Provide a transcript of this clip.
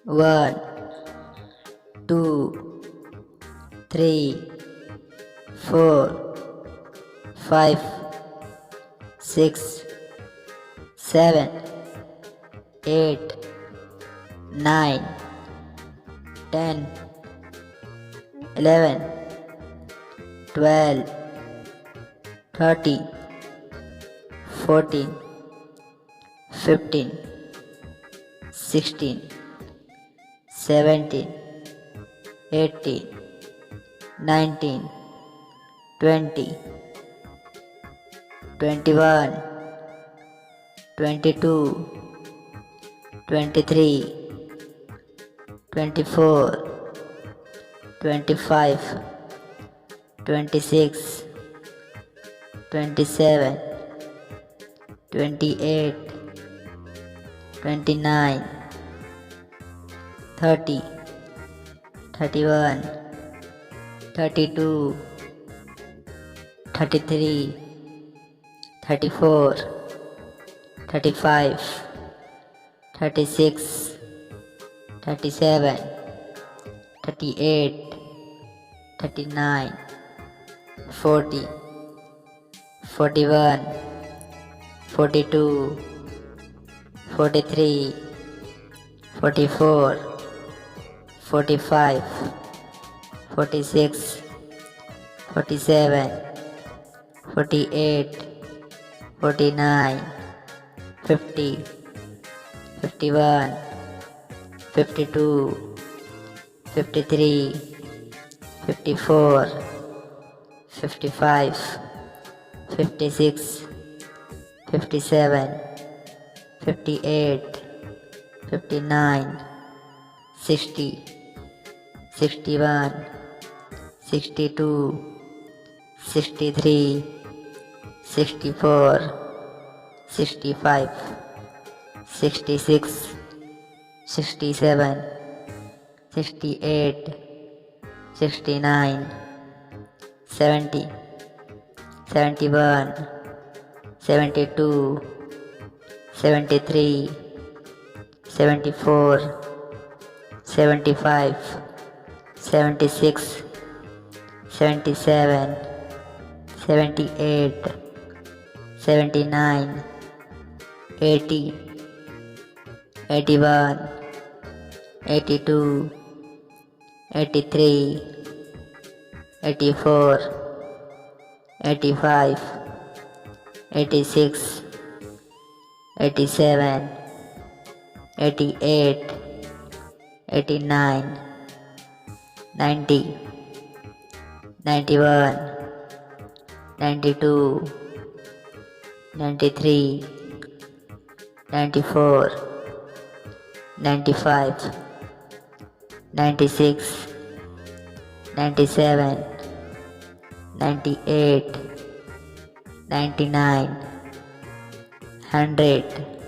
1, 2, 3, 4, 5, 6, 7, 8, 9, 10, 11, 12, 13, 14, 15, 16, 17, 18, 19, 20, 21, 22, 23, 24, 25, 26, 27, 28, 29, 30, 31, 32, 33, 34, 35, 36, 37, 38, 39, 40, 41, 42, 43, 44, 45, 46, 47, 48, 49, 50, 51, 52, 53, 54, 55, 56, 57, 58, 59, 60, 61, 62, 63, 64, 65, 66, 67, 68, 69, 70, 71, 72, 73, 74, 75, 76, 77, 78, 79, 80, 81, 82, 83, 84, 85, 86, 87, 88, 89, 90, 91, 92, 93, 94, 95, 96, 97, 98, 99, 100,